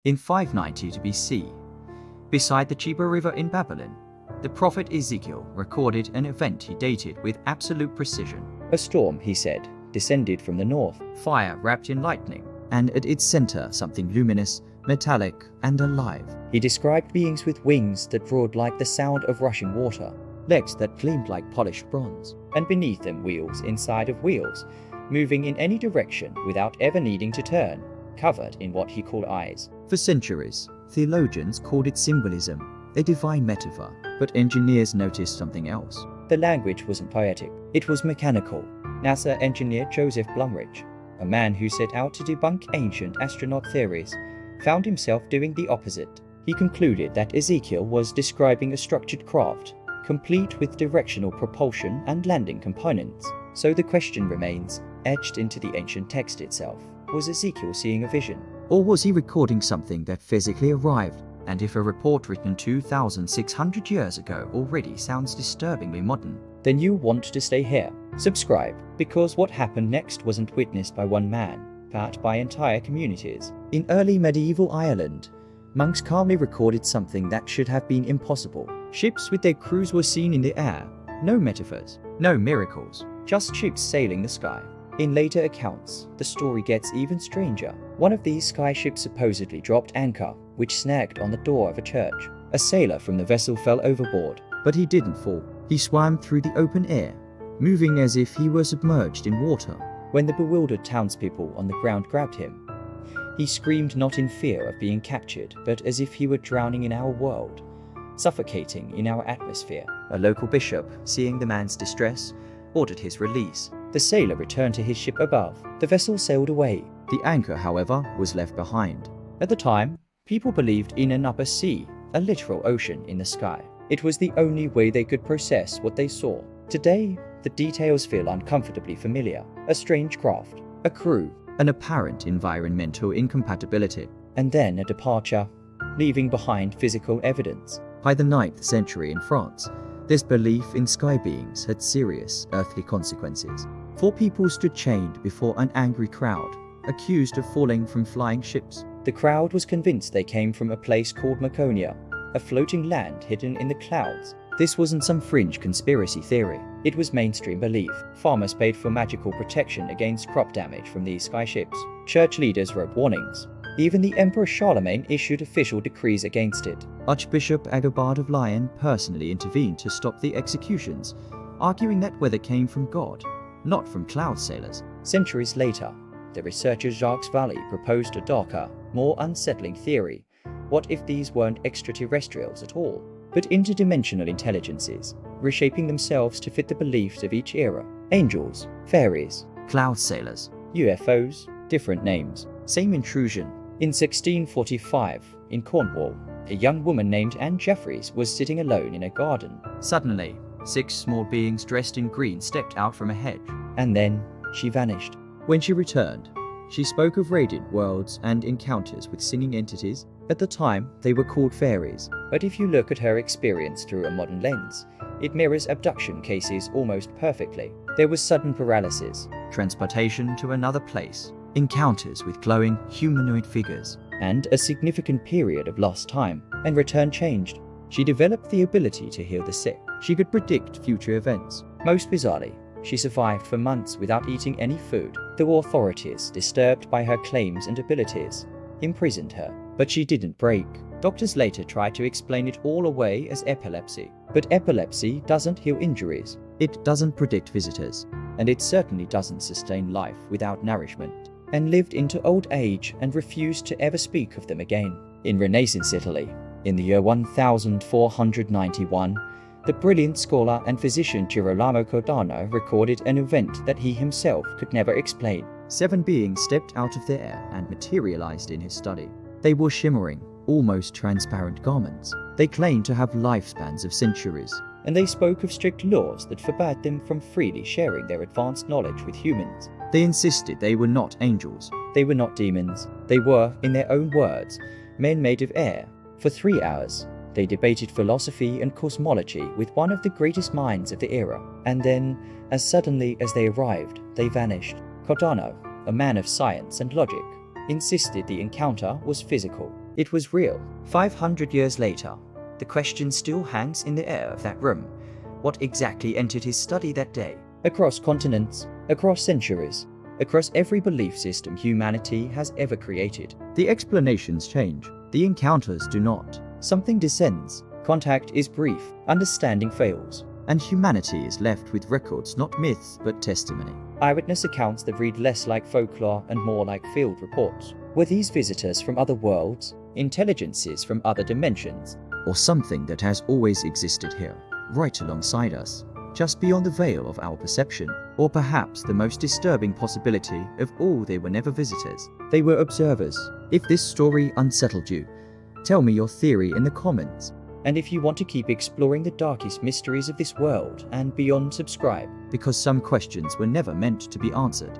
In 590 BC, beside the Chebar River in Babylon, the prophet Ezekiel recorded an event he dated with absolute precision. A storm, he said, descended from the north, fire wrapped in lightning, and at its center something luminous, metallic, and alive. He described beings with wings that roared like the sound of rushing water, legs that gleamed like polished bronze, and beneath them wheels inside of wheels, moving in any direction without ever needing to turn, covered in what he called eyes. For centuries, theologians called it symbolism, a divine metaphor, but engineers noticed something else. The language wasn't poetic, it was mechanical. NASA engineer Joseph Blumrich, a man who set out to debunk ancient astronaut theories, found himself doing the opposite. He concluded that Ezekiel was describing a structured craft, complete with directional propulsion and landing components. So the question remains, etched into the ancient text itself, was Ezekiel seeing a vision? Or was he recording something that physically arrived? And if a report written 2,600 years ago already sounds disturbingly modern, then you want to stay here. Subscribe, because what happened next wasn't witnessed by one man, but by entire communities. In early medieval Ireland, monks calmly recorded something that should have been impossible. Ships with their crews were seen in the air. No metaphors, no miracles, just ships sailing the sky. In later accounts, the story gets even stranger. One of these sky ships supposedly dropped anchor, which snagged on the door of a church. A sailor from the vessel fell overboard. But he didn't fall. He swam through the open air, moving as if he were submerged in water. When the bewildered townspeople on the ground grabbed him, he screamed not in fear of being captured, but as if he were drowning in our world, suffocating in our atmosphere. A local bishop, seeing the man's distress, ordered his release. The sailor returned to his ship above. The vessel sailed away. The anchor, however, was left behind. At the time, people believed in an upper sea, a literal ocean in the sky. It was the only way they could process what they saw. Today, the details feel uncomfortably familiar. A strange craft, a crew, an apparent environmental incompatibility, and then a departure, leaving behind physical evidence. By the 9th century in France, this belief in sky beings had serious earthly consequences. 4 people stood chained before an angry crowd, accused of falling from flying ships. The crowd was convinced they came from a place called Maconia, a floating land hidden in the clouds. This wasn't some fringe conspiracy theory. It was mainstream belief. Farmers paid for magical protection against crop damage from these sky ships. Church leaders wrote warnings. Even the Emperor Charlemagne issued official decrees against it. Archbishop Agobard of Lyon personally intervened to stop the executions, arguing that weather came from God, not from cloud sailors. Centuries later, the researcher Jacques Vallée proposed a darker, more unsettling theory. What if these weren't extraterrestrials at all, but interdimensional intelligences, reshaping themselves to fit the beliefs of each era? Angels, fairies, cloud sailors, UFOs, different names, same intrusion. In 1645, in Cornwall, a young woman named Anne Jeffreys was sitting alone in a garden. Suddenly, 6 small beings dressed in green stepped out from a hedge. And then she vanished. When she returned, she spoke of radiant worlds and encounters with singing entities. At the time, they were called fairies. But if you look at her experience through a modern lens, it mirrors abduction cases almost perfectly. There was sudden paralysis, transportation to another place, encounters with glowing humanoid figures, and a significant period of lost time, and return changed. She developed the ability to heal the sick. She could predict future events. Most bizarrely, she survived for months without eating any food. The authorities, disturbed by her claims and abilities, imprisoned her. But she didn't break. Doctors later tried to explain it all away as epilepsy. But epilepsy doesn't heal injuries. It doesn't predict visitors. And it certainly doesn't sustain life without nourishment. And lived into old age and refused to ever speak of them again. In Renaissance Italy, in the year 1491, the brilliant scholar and physician Girolamo Cardano recorded an event that he himself could never explain. 7 beings stepped out of the air and materialized in his study. They wore shimmering, almost transparent garments. They claimed to have lifespans of centuries. And they spoke of strict laws that forbade them from freely sharing their advanced knowledge with humans. They insisted they were not angels. They were not demons. They were, in their own words, men made of air. For 3 hours, they debated philosophy and cosmology with one of the greatest minds of the era. And then, as suddenly as they arrived, they vanished. Cardano, a man of science and logic, insisted the encounter was physical. It was real. 500 years later, the question still hangs in the air of that room. What exactly entered his study that day? Across continents, across centuries, across every belief system humanity has ever created. The explanations change. The encounters do not. Something descends. Contact is brief. Understanding fails. And humanity is left with records not myths but testimony. Eyewitness accounts that read less like folklore and more like field reports. Were these visitors from other worlds? Intelligences from other dimensions? Or something that has always existed here, right alongside us, just beyond the veil of our perception? Or perhaps the most disturbing possibility of all, they were never visitors. They were observers. If this story unsettled you, tell me your theory in the comments. And if you want to keep exploring the darkest mysteries of this world and beyond, subscribe. Because some questions were never meant to be answered.